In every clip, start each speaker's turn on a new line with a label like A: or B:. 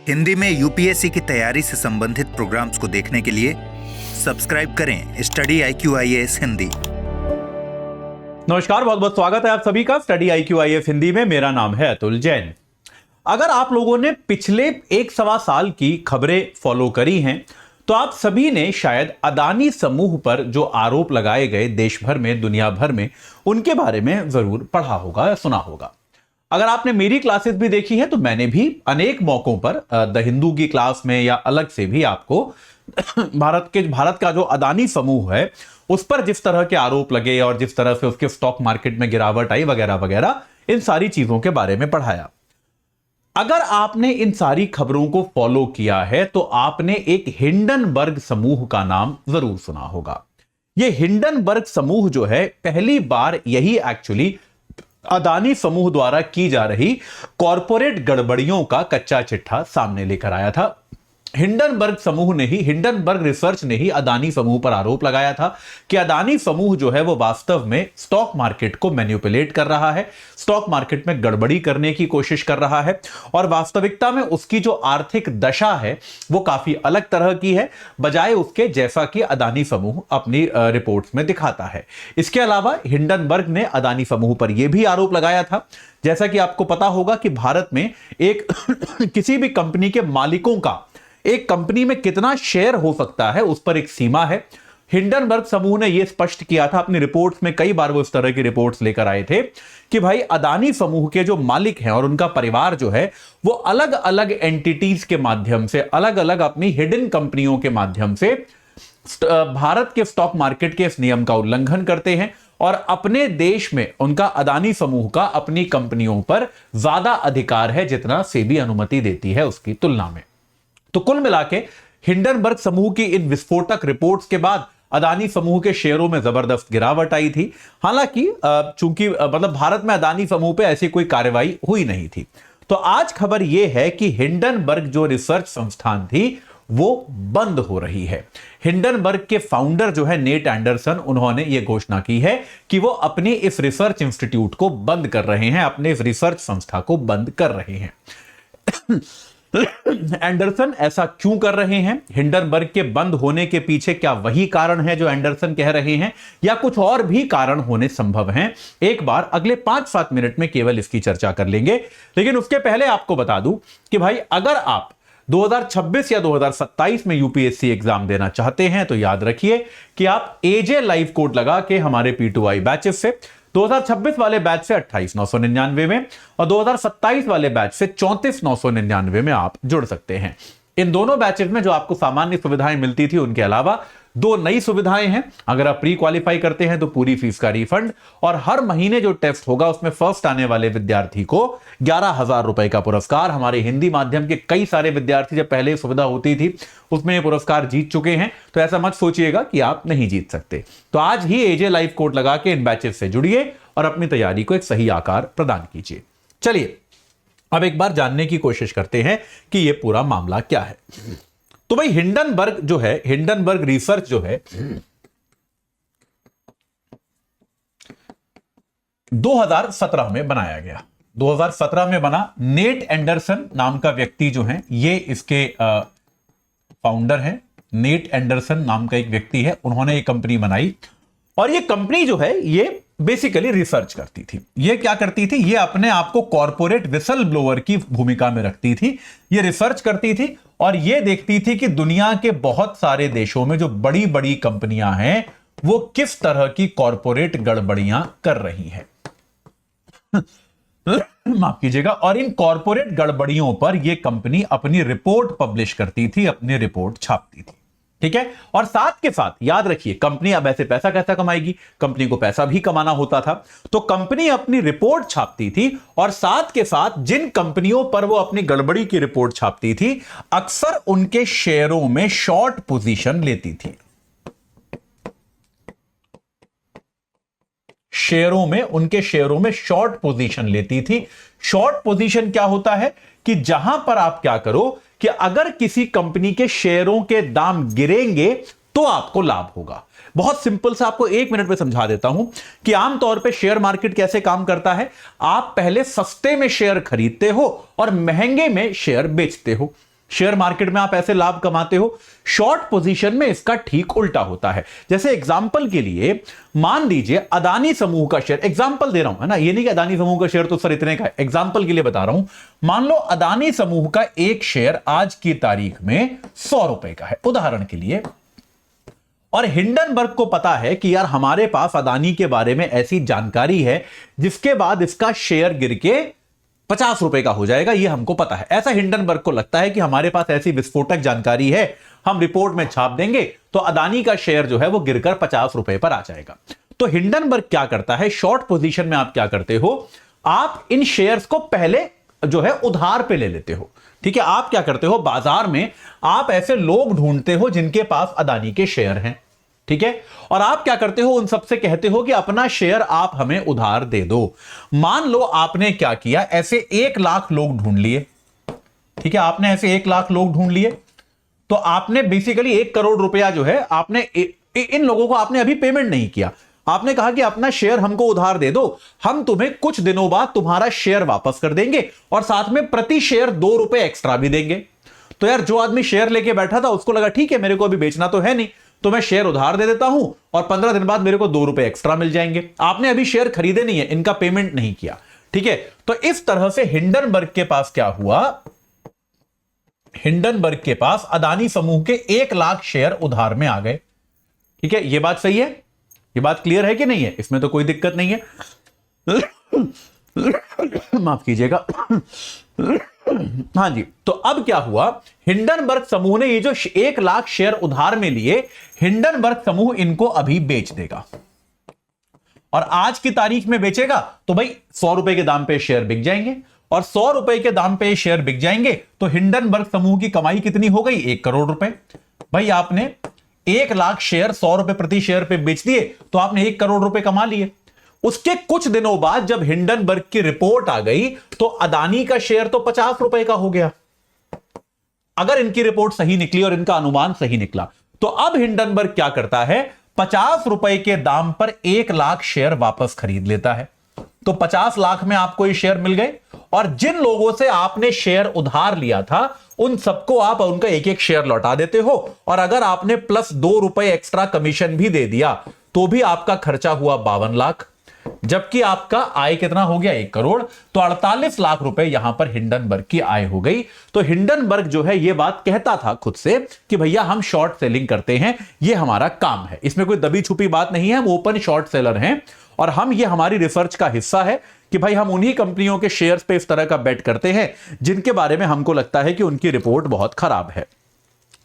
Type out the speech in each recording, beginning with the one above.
A: हिंदी में यूपीएससी की तैयारी से संबंधित प्रोग्राम्स को देखने के लिए सब्सक्राइब करें स्टडी IQ-IAS हिंदी।
B: नमस्कार, बहुत बहुत स्वागत है आप सभी का स्टडी IQ-IAS हिंदी में। मेरा नाम है अतुल जैन। अगर आप लोगों ने पिछले 1-1.25 साल की खबरें फॉलो करी हैं तो आप सभी ने शायद अदानी समूह पर जो आरोप लगाए गए देश भर में, दुनिया भर में, उनके बारे में जरूर पढ़ा होगा या सुना होगा। अगर आपने मेरी क्लासेस भी देखी है तो मैंने भी अनेक मौकों पर द हिंदू की क्लास में या अलग से भी आपको भारत का जो अदानी समूह है उस पर जिस तरह के आरोप लगे और जिस तरह से उसके स्टॉक मार्केट में गिरावट आई वगैरह वगैरह, इन सारी चीजों के बारे में पढ़ाया। अगर आपने इन सारी खबरों को फॉलो किया है तो आपने एक हिंडनबर्ग समूह का नाम जरूर सुना होगा। यह हिंडनबर्ग समूह जो है, पहली बार यही एक्चुअली अदानी समूह द्वारा की जा रही कॉरपोरेट गड़बड़ियों का कच्चा चिट्ठा सामने लेकर आया था। हिंडनबर्ग रिसर्च ने ही अदानी समूह पर आरोप लगाया था कि अदानी समूह जो है वो वास्तव में स्टॉक मार्केट को मैनिपुलेट कर रहा है, स्टॉक मार्केट में गड़बड़ी करने की कोशिश कर रहा है और वास्तविकता में उसकी जो आर्थिक दशा है वो काफी अलग तरह की है, बजाय उसके जैसा कि अदानी समूह अपनी रिपोर्ट्स में दिखाता है। इसके अलावा हिंडनबर्ग ने अदानी समूह पर यह भी आरोप लगाया था, जैसा कि आपको पता होगा कि भारत में एक किसी भी कंपनी के मालिकों का एक कंपनी में कितना शेयर हो सकता है उस पर एक सीमा है। हिंडनबर्ग समूह ने यह स्पष्ट किया था अपनी रिपोर्ट्स में, कई बार वो इस तरह की रिपोर्ट्स लेकर आए थे कि भाई अदानी समूह के जो मालिक हैं और उनका परिवार जो है वो अलग अलग एंटिटीज के माध्यम से, अलग अलग अपनी हिडन कंपनियों के माध्यम से भारत के स्टॉक मार्केट के इस नियम का उल्लंघन करते हैं और अपने देश में उनका अदानी समूह का अपनी कंपनियों पर ज्यादा अधिकार है जितना सेबी अनुमति देती है उसकी तुलना में। तो कुल मिलाके हिंडनबर्ग समूह की इन विस्फोटक रिपोर्ट्स के बाद अदानी समूह के शेयरों में जबरदस्त गिरावट आई थी। हालांकि चूंकि भारत में अदानी समूह पे ऐसी कोई कार्रवाई हुई नहीं थी। तो आज खबर यह है कि हिंडनबर्ग जो रिसर्च संस्थान थी वो बंद हो रही है। हिंडनबर्ग के फाउंडर जो है नेट एंडरसन, उन्होंने यह घोषणा की है कि वो अपने इस रिसर्च इंस्टीट्यूट को बंद कर रहे हैं, अपने इस रिसर्च संस्था को बंद कर रहे हैं। एंडरसन ऐसा क्यों कर रहे हैं? हिंडनबर्ग के बंद होने के पीछे क्या वही कारण है जो एंडरसन कह रहे हैं या कुछ और भी कारण होने संभव हैं? एक बार अगले 5-7 मिनट में केवल इसकी चर्चा कर लेंगे। लेकिन उसके पहले आपको बता दूं कि भाई अगर आप 2026 या 2027 में यूपीएससी एग्जाम देना चाहते हैं तो याद रखिए कि आप एजे लाइव कोड लगा के हमारे P2I बैचेस से 2026 वाले बैच से 28,999 में और 2027 वाले बैच से 34,999 में आप जुड़ सकते हैं। इन दोनों बैचेस में जो आपको सामान्य सुविधाएं मिलती थी उनके अलावा 2 नई सुविधाएं हैं। अगर आप प्री क्वालिफाई करते हैं तो पूरी फीस का रिफंड और हर महीने जो टेस्ट होगा उसमें फर्स्ट आने वाले विद्यार्थी को 11,000 रुपए का पुरस्कार। हमारे हिंदी माध्यम के कई सारे विद्यार्थी जब पहले सुविधा होती थी उसमें ये पुरस्कार जीत चुके हैं, तो ऐसा मत सोचिएगा कि आप नहीं जीत सकते। तो आज ही एजे लाइव कोड लगा के इन बैचेस से जुड़िए और अपनी तैयारी को एक सही आकार प्रदान कीजिए। चलिए अब एक बार जानने की कोशिश करते हैं कि यह पूरा मामला क्या है। तो भाई हिंडनबर्ग जो है, हिंडनबर्ग रिसर्च जो है 2017 में बनाया गया। 2017 में बना। नेट एंडरसन नाम का व्यक्ति जो है ये इसके फाउंडर है। नेट एंडरसन नाम का एक व्यक्ति है, उन्होंने एक कंपनी बनाई और ये कंपनी जो है ये बेसिकली रिसर्च करती थी। ये क्या करती थी? ये अपने आप को कॉर्पोरेट विसल ब्लोअर की भूमिका में रखती थी। ये रिसर्च करती थी और ये देखती थी कि दुनिया के बहुत सारे देशों में जो बड़ी बड़ी कंपनियां हैं वो किस तरह की कॉर्पोरेट गड़बड़ियां कर रही हैं। माफ कीजिएगा। और इन कॉर्पोरेट गड़बड़ियों पर यह कंपनी अपनी रिपोर्ट पब्लिश करती थी, अपनी रिपोर्ट छापती थी। ठीक है। और साथ के साथ याद रखिए कंपनी अब ऐसे पैसा कैसा कमाएगी? कंपनी को पैसा भी कमाना होता था। तो कंपनी अपनी रिपोर्ट छापती थी और साथ के साथ जिन कंपनियों पर वो अपनी गड़बड़ी की रिपोर्ट छापती थी अक्सर उनके शेयरों में शॉर्ट पोजीशन लेती थी। उनके शेयरों में शॉर्ट पोजीशन लेती थी। शॉर्ट पोजीशन क्या होता है कि जहां पर आप क्या करो कि अगर किसी कंपनी के शेयरों के दाम गिरेंगे तो आपको लाभ होगा। बहुत सिंपल सा आपको 1 मिनट में समझा देता हूं कि आमतौर पे शेयर मार्केट कैसे काम करता है। आप पहले सस्ते में शेयर खरीदते हो और महंगे में शेयर बेचते हो। शेयर मार्केट में आप ऐसे लाभ कमाते हो। शॉर्ट पोजीशन में इसका ठीक उल्टा होता है। जैसे एग्जांपल के लिए मान लीजिए अदानी समूह का शेयर, एग्जांपल दे रहा हूं, है ना, ये नहीं कि अदानी समूह का शेयर तो सर इतने का है, एग्जांपल के लिए बता रहा हूं। मान लो अदानी समूह का एक शेयर आज की तारीख में 100 रुपए का है, उदाहरण के लिए, और हिंडनबर्ग को पता है कि यार हमारे पास अदानी के बारे में ऐसी जानकारी है जिसके बाद इसका शेयर गिर के 50 रुपए का हो जाएगा, ये हमको पता है। ऐसा हिंडनबर्ग को लगता है कि हमारे पास ऐसी विस्फोटक जानकारी है, हम रिपोर्ट में छाप देंगे तो अदानी का शेयर जो है वो गिरकर 50 रुपए पर आ जाएगा। तो हिंडनबर्ग क्या करता है, शॉर्ट पोजीशन में आप क्या करते हो, आप इन शेयर्स को पहले जो है उधार पे ले लेते हो। ठीक है, आप क्या करते हो, बाजार में आप ऐसे लोग ढूंढते हो जिनके पास अदानी के शेयर हैं। ठीक है, और आप क्या करते हो, उन सबसे कहते हो कि अपना शेयर आप हमें उधार दे दो। मान लो आपने क्या किया, ऐसे 1 लाख लोग ढूंढ लिए। ठीक है, आपने ऐसे 1 लाख लोग ढूंढ लिए, तो आपने बेसिकली 1 करोड़ रुपया जो है आपने इन लोगों को आपने अभी पेमेंट नहीं किया। आपने कहा कि अपना शेयर हमको उधार दे दो, हम तुम्हें कुछ दिनों बाद तुम्हारा शेयर वापस कर देंगे और साथ में प्रति शेयर 2 रुपए एक्स्ट्रा भी देंगे। तो यार जो आदमी शेयर लेके बैठा था उसको लगा ठीक है मेरे को अभी बेचना तो है नहीं, तो मैं शेयर उधार दे देता हूं और 15 दिन बाद मेरे को 2 रुपए एक्स्ट्रा मिल जाएंगे। आपने अभी शेयर खरीदे नहीं है, इनका पेमेंट नहीं किया। ठीक है, तो इस तरह से हिंडनबर्ग के पास क्या हुआ, हिंडनबर्ग के पास अदानी समूह के 1 लाख शेयर उधार में आ गए। ठीक है, यह बात सही है, यह बात क्लियर है कि नहीं है, इसमें तो कोई दिक्कत नहीं है। माफ कीजिएगा। हां जी, तो अब क्या हुआ, हिंडनबर्ग समूह ने ये जो 1 लाख शेयर उधार में लिए, हिंडनबर्ग समूह इनको अभी बेच देगा और आज की तारीख में बेचेगा तो भाई 100 रुपए के दाम पे शेयर बिक जाएंगे, और 100 रुपए के दाम पे शेयर बिक जाएंगे तो हिंडनबर्ग समूह की कमाई कितनी हो गई, 1 करोड़ रुपए। भाई आपने 1 लाख शेयर 100 रुपए प्रति शेयर पे बेच दिए तो आपने 1 करोड़ रुपए कमा लिए। उसके कुछ दिनों बाद जब हिंडनबर्ग की रिपोर्ट आ गई तो अदानी का शेयर तो 50 रुपए का हो गया, अगर इनकी रिपोर्ट सही निकली और इनका अनुमान सही निकला। तो अब हिंडनबर्ग क्या करता है, 50 रुपए के दाम पर 1 लाख शेयर वापस खरीद लेता है। तो 50 लाख में आपको ये शेयर मिल गए, और जिन लोगों से आपने शेयर उधार लिया था उन सबको आप उनका 1-1 शेयर लौटा देते हो, और अगर आपने प्लस 2 रुपए एक्स्ट्रा कमीशन भी दे दिया तो भी आपका खर्चा हुआ 52 लाख, जबकि आपका आय कितना हो गया, 1 करोड़। तो 48 लाख रुपए यहां पर हिंडनबर्ग की आय हो गई। तो हिंडनबर्ग जो है यह बात कहता था खुद से कि भैया हम शॉर्ट सेलिंग करते हैं, यह हमारा काम है, इसमें कोई दबी छुपी बात नहीं है, हम ओपन शॉर्ट सेलर हैं, और हम ये हमारी रिसर्च का हिस्सा है कि भाई हम उन्हीं कंपनियों के शेयर्स पे इस तरह का बेट करते हैं जिनके बारे में हमको लगता है कि उनकी रिपोर्ट बहुत खराब है।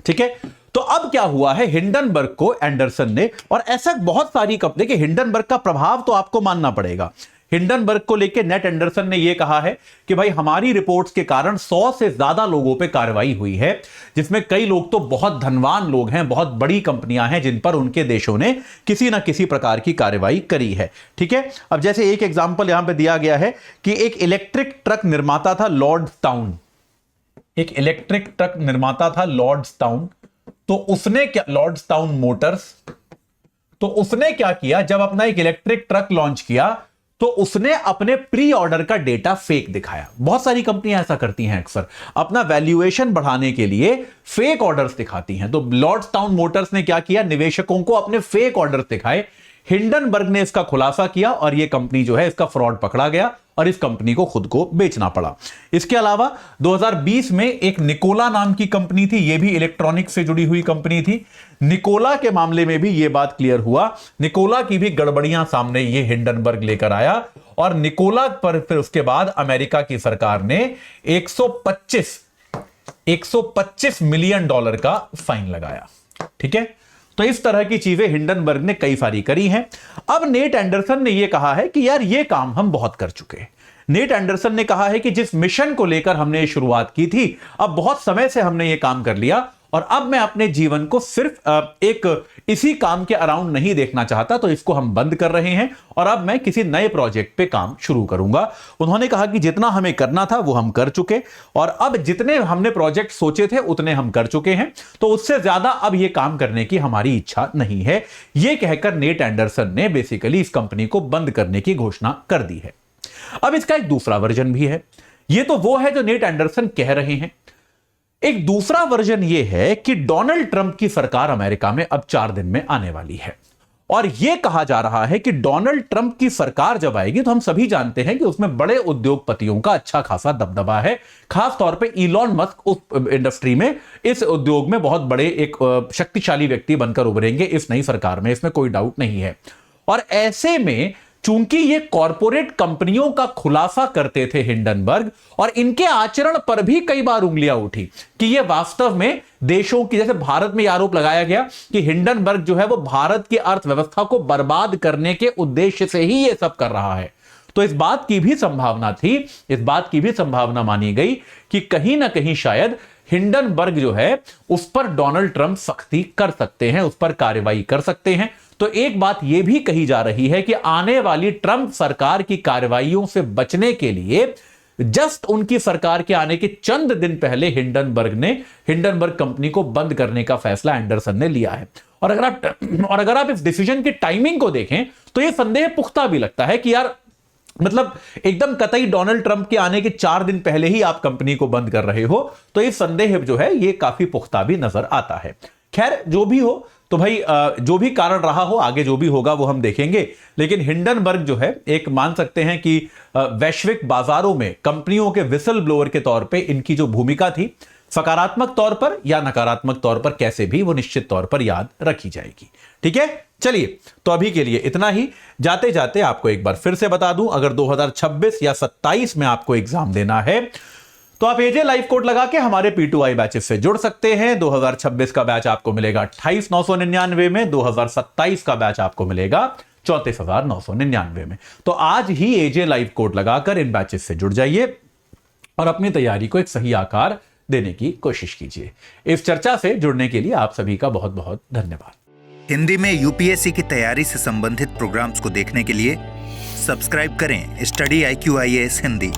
B: ठीक है, तो अब क्या हुआ है, हिंडनबर्ग को एंडरसन ने, और ऐसा बहुत सारी कंपनी के हिंडनबर्ग का प्रभाव तो आपको मानना पड़ेगा। हिंडनबर्ग को लेकर नेट एंडरसन ने यह कहा है कि भाई हमारी रिपोर्ट्स के कारण 100 से ज्यादा लोगों पे कार्रवाई हुई है, जिसमें कई लोग तो बहुत धनवान लोग हैं, बहुत बड़ी कंपनियां हैं जिन पर उनके देशों ने किसी ना किसी प्रकार की कार्रवाई करी है। ठीक है, अब जैसे एक एग्जांपल यहां पे दिया गया है कि एक इलेक्ट्रिक ट्रक निर्माता था लॉर्ड्सटाउन, एक इलेक्ट्रिक ट्रक निर्माता था लॉर्ड्सटाउन, तो उसने क्या, लॉर्ड्सटाउन मोटर्स, तो उसने क्या किया, जब अपना एक इलेक्ट्रिक ट्रक लॉन्च किया तो उसने अपने प्री ऑर्डर का डेटा फेक दिखाया। बहुत सारी कंपनियां ऐसा करती हैं, अक्सर अपना वैल्यूएशन बढ़ाने के लिए फेक ऑर्डर्स दिखाती हैं। तो लॉर्ड्सटाउन मोटर्स ने क्या किया, निवेशकों को अपने फेक ऑर्डर्स दिखाए। हिंडनबर्ग ने इसका खुलासा किया और यह कंपनी जो है इसका फ्रॉड पकड़ा गया और इस कंपनी को खुद को बेचना पड़ा। इसके अलावा 2020 में एक निकोला नाम की कंपनी थी, यह भी इलेक्ट्रॉनिक्स से जुड़ी हुई कंपनी थी। निकोला के मामले में भी यह बात क्लियर हुआ, निकोला की भी गड़बड़ियां सामने ये हिंडनबर्ग लेकर आया, और निकोला पर फिर उसके बाद अमेरिका की सरकार ने 125 मिलियन डॉलर का फाइन लगाया। ठीक है, तो इस तरह की चीजें हिंडनबर्ग ने कई सारी करी हैं। अब नेट एंडरसन ने यह कहा है कि यार ये काम हम बहुत कर चुके हैं। नेट एंडरसन ने कहा है कि जिस मिशन को लेकर हमने शुरुआत की थी, अब बहुत समय से हमने ये काम कर लिया, और अब मैं अपने जीवन को सिर्फ एक इसी काम के अराउंड नहीं देखना चाहता, तो इसको हम बंद कर रहे हैं और अब मैं किसी नए प्रोजेक्ट पे काम शुरू करूंगा। उन्होंने कहा कि जितना हमें करना था वो हम कर चुके, और अब जितने हमने प्रोजेक्ट सोचे थे उतने हम कर चुके हैं, तो उससे ज्यादा अब ये काम करने की हमारी इच्छा नहीं है। यह कहकर नेट एंडरसन ने बेसिकली इस कंपनी को बंद करने की घोषणा कर दी है। अब इसका एक दूसरा वर्जन भी है, यह तो वो है जो नेट एंडरसन कह रहे हैं। एक दूसरा वर्जन यह है कि डोनाल्ड ट्रंप की सरकार अमेरिका में अब 4 दिन में आने वाली है और यह कहा जा रहा है कि डोनाल्ड ट्रंप की सरकार जब आएगी तो हम सभी जानते हैं कि उसमें बड़े उद्योगपतियों का अच्छा खासा दबदबा है, खास तौर पे इलॉन मस्क उस इंडस्ट्री में, इस उद्योग में बहुत बड़े एक शक्तिशाली व्यक्ति बनकर उभरेंगे इस नई सरकार में, इसमें कोई डाउट नहीं है। और ऐसे में चूंकि ये कॉरपोरेट कंपनियों का खुलासा करते थे हिंडनबर्ग, और इनके आचरण पर भी कई बार उंगलियां उठी कि ये वास्तव में देशों की, जैसे भारत में आरोप लगाया गया कि हिंडनबर्ग जो है वो भारत की अर्थव्यवस्था को बर्बाद करने के उद्देश्य से ही ये सब कर रहा है। तो इस बात की भी संभावना थी, इस बात की भी संभावना मानी गई कि कहीं ना कहीं शायद हिंडनबर्ग जो है उस पर डोनाल्ड ट्रंप सख्ती कर सकते हैं, उस पर कार्रवाई कर सकते हैं। तो एक बात यह भी कही जा रही है कि आने वाली ट्रंप सरकार की कार्रवाइयों से बचने के लिए जस्ट उनकी सरकार के आने के चंद दिन पहले हिंडनबर्ग कंपनी को बंद करने का फैसला एंडरसन ने लिया है। और अगर आप इस डिसीजन की टाइमिंग को देखें तो यह संदेह पुख्ता भी लगता है कि यार मतलब एकदम कतई डोनाल्ड ट्रंप के आने के 4 दिन पहले ही आप कंपनी को बंद कर रहे हो, तो ये संदेह जो है ये काफी पुख्ता भी नजर आता है। खैर जो भी हो, तो भाई जो भी कारण रहा हो, आगे जो भी होगा वो हम देखेंगे। लेकिन हिंडनबर्ग जो है एक मान सकते हैं कि वैश्विक बाजारों में कंपनियों के विसल ब्लोअर के तौर पे इनकी जो भूमिका थी, सकारात्मक तौर पर या नकारात्मक तौर पर कैसे भी, वो निश्चित तौर पर याद रखी जाएगी। ठीक है, चलिए तो अभी के लिए इतना ही। जाते जाते आपको एक बार फिर से बता दूं, अगर 2026 या 27 में आपको एग्जाम देना है तो आप एजे लाइव कोड लगा के हमारे P2I बैचेस से जुड़ सकते हैं। 2026 का बैच आपको मिलेगा 28,999 में, 2027 का बैच आपको मिलेगा 34,999 में। तो आज ही एजे लाइव कोड लगाकर इन बैचेस से जुड़ जाइए और अपनी तैयारी को एक सही आकार देने की कोशिश कीजिए। इस चर्चा से जुड़ने के लिए आप सभी का बहुत बहुत धन्यवाद।
A: हिंदी में यूपीएससी की तैयारी से संबंधित प्रोग्राम्स को देखने के लिए सब्सक्राइब करें स्टडी IQ IAS हिंदी।